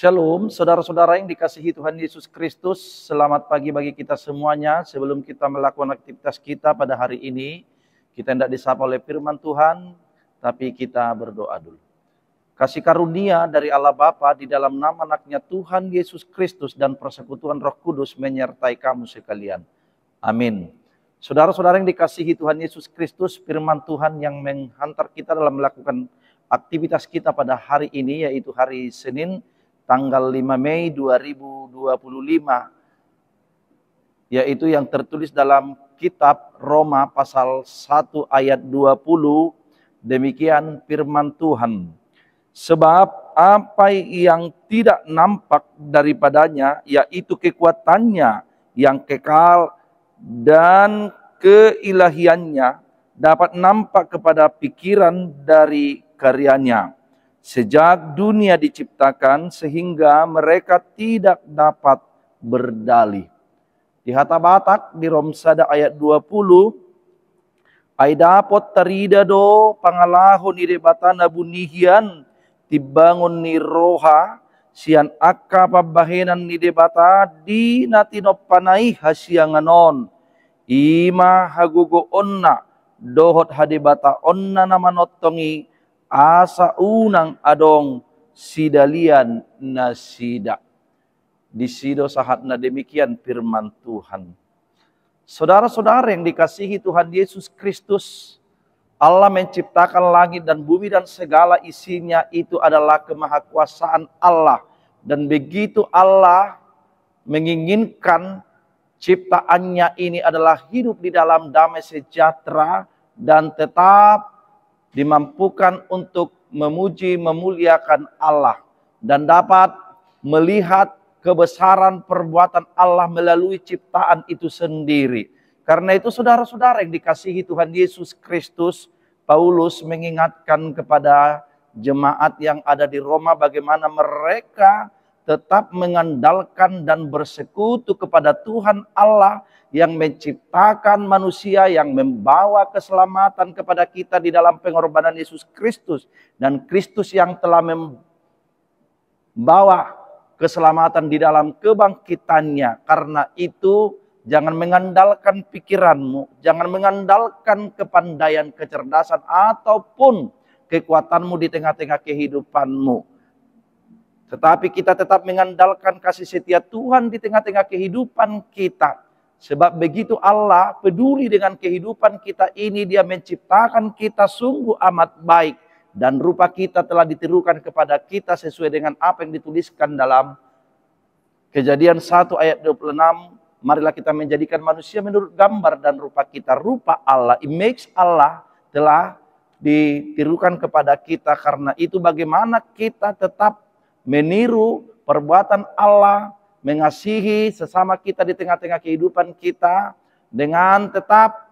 Shalom, saudara-saudara yang dikasihi Tuhan Yesus Kristus. Selamat pagi bagi kita semuanya. Sebelum kita melakukan aktivitas kita pada hari ini, kita hendak disapa oleh firman Tuhan, tapi kita berdoa dulu. Kasih karunia dari Allah Bapa di dalam nama anaknya Tuhan Yesus Kristus dan persekutuan Roh Kudus menyertai kamu sekalian. Amin. Saudara-saudara yang dikasihi Tuhan Yesus Kristus, firman Tuhan yang menghantar kita dalam melakukan aktivitas kita pada hari ini, yaitu hari Senin, tanggal 5 Mei 2025, yaitu yang tertulis dalam kitab Roma pasal 1 ayat 20, demikian firman Tuhan. Sebab apa yang tidak nampak daripadanya, yaitu kekuatannya yang kekal dan keilahiannya, dapat nampak kepada pikiran dari karyanya. Sejak dunia diciptakan sehingga mereka tidak dapat berdalih. Di Hata Batak di Romsada ayat 20, ay dapot tarida do pangalahon ni debatana bunihian tibangon ni roha sian akka pabahenan ni debata di natinopanay hasyanganon. Ima hagugo onna dohot hadebata onna namanotongi asa unang adong sidalian na sida. Di sido sahat na demikian firman Tuhan. Saudara-saudara yang dikasihi Tuhan Yesus Kristus, Allah menciptakan langit dan bumi dan segala isinya itu adalah kemahakuasaan Allah. Dan begitu Allah menginginkan ciptaannya ini adalah hidup di dalam damai sejahtera dan tetap dimampukan untuk memuji, memuliakan Allah. Dan dapat melihat kebesaran perbuatan Allah melalui ciptaan itu sendiri. Karena itu saudara-saudara yang dikasihi Tuhan Yesus Kristus, Paulus mengingatkan kepada jemaat yang ada di Roma bagaimana mereka tetap mengandalkan dan bersekutu kepada Tuhan Allah yang menciptakan manusia, yang membawa keselamatan kepada kita di dalam pengorbanan Yesus Kristus. Dan Kristus yang telah membawa keselamatan di dalam kebangkitannya. Karena itu jangan mengandalkan pikiranmu, jangan mengandalkan kepandaian, kecerdasan, ataupun kekuatanmu di tengah-tengah kehidupanmu. Tetapi kita tetap mengandalkan kasih setia Tuhan di tengah-tengah kehidupan kita. Sebab begitu Allah peduli dengan kehidupan kita ini, Dia menciptakan kita sungguh amat baik. Dan rupa kita telah ditirukan kepada kita sesuai dengan apa yang dituliskan dalam Kejadian 1 ayat 26. Marilah kita menjadikan manusia menurut gambar dan rupa kita. Rupa Allah, image Allah telah ditirukan kepada kita. Karena itu bagaimana kita tetap meniru perbuatan Allah, mengasihi sesama kita di tengah-tengah kehidupan kita, dengan tetap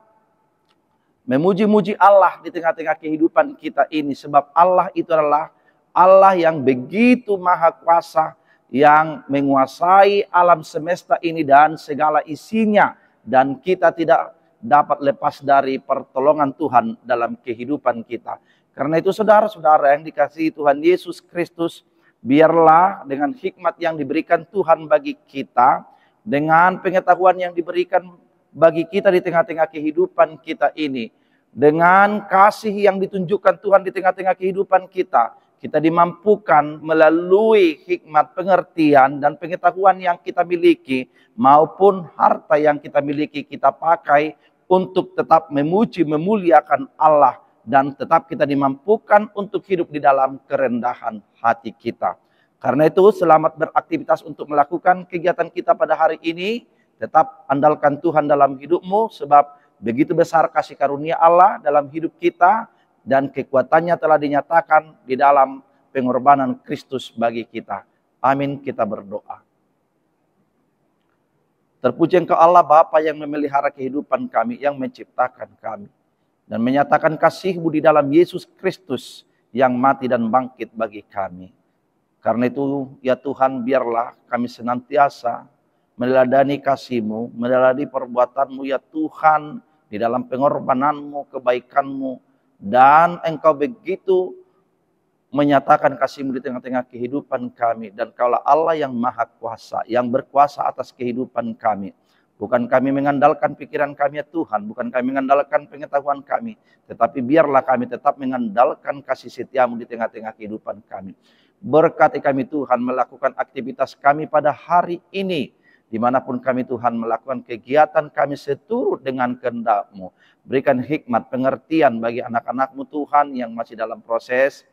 memuji-muji Allah di tengah-tengah kehidupan kita ini. Sebab Allah itu adalah Allah yang begitu maha kuasa, yang menguasai alam semesta ini dan segala isinya. Dan kita tidak dapat lepas dari pertolongan Tuhan dalam kehidupan kita. Karena itu saudara-saudara yang dikasihi Tuhan Yesus Kristus, biarlah dengan hikmat yang diberikan Tuhan bagi kita, dengan pengetahuan yang diberikan bagi kita di tengah-tengah kehidupan kita ini, dengan kasih yang ditunjukkan Tuhan di tengah-tengah kehidupan kita, kita dimampukan melalui hikmat, pengertian, dan pengetahuan yang kita miliki, maupun harta yang kita miliki, kita pakai untuk tetap memuji, memuliakan Allah. Dan tetap kita dimampukan untuk hidup di dalam kerendahan hati kita. Karena itu selamat beraktivitas untuk melakukan kegiatan kita pada hari ini. Tetap andalkan Tuhan dalam hidupmu, sebab begitu besar kasih karunia Allah dalam hidup kita. Dan kekuatannya telah dinyatakan di dalam pengorbanan Kristus bagi kita. Amin, kita berdoa. Terpuji Engkau Allah Bapa yang memelihara kehidupan kami, yang menciptakan kami. Dan menyatakan kasih-Mu di dalam Yesus Kristus yang mati dan bangkit bagi kami. Karena itu ya Tuhan, biarlah kami senantiasa meneladani kasih-Mu, meneladani perbuatan-Mu ya Tuhan, di dalam pengorbanan-Mu, kebaikan-Mu. Dan Engkau begitu menyatakan kasih-Mu di tengah-tengah kehidupan kami. Dan Kaulah Allah yang maha kuasa, yang berkuasa atas kehidupan kami. Bukan kami mengandalkan pikiran kami ya Tuhan, bukan kami mengandalkan pengetahuan kami, tetapi biarlah kami tetap mengandalkan kasih setia-Mu di tengah-tengah kehidupan kami. Berkati kami Tuhan melakukan aktivitas kami pada hari ini, dimanapun kami Tuhan melakukan kegiatan kami seturut dengan kehendak-Mu. Berikan hikmat, pengertian bagi anak-anak-Mu Tuhan yang masih dalam proses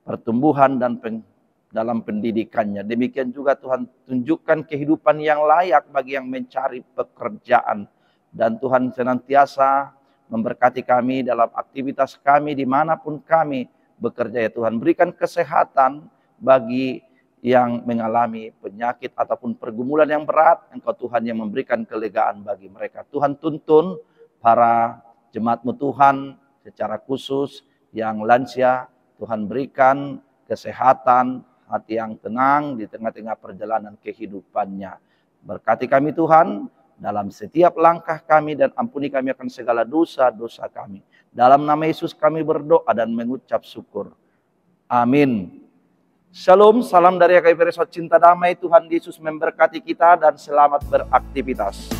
pertumbuhan dan dalam pendidikannya. Demikian juga Tuhan, tunjukkan kehidupan yang layak bagi yang mencari pekerjaan. Dan Tuhan senantiasa memberkati kami dalam aktivitas kami dimanapun kami bekerja ya Tuhan. Berikan kesehatan bagi yang mengalami penyakit ataupun pergumulan yang berat. Engkau Tuhan yang memberikan kelegaan bagi mereka. Tuhan tuntun para jemaat-Mu Tuhan secara khusus yang lansia. Tuhan berikan kesehatan, hati yang tenang di tengah-tengah perjalanan kehidupannya. Berkati kami Tuhan dalam setiap langkah kami dan ampuni kami akan segala dosa-dosa kami. Dalam nama Yesus kami berdoa dan mengucap syukur. Amin. Shalom, salam dari AKP Resort Cinta Damai. Tuhan Yesus memberkati kita dan selamat beraktivitas.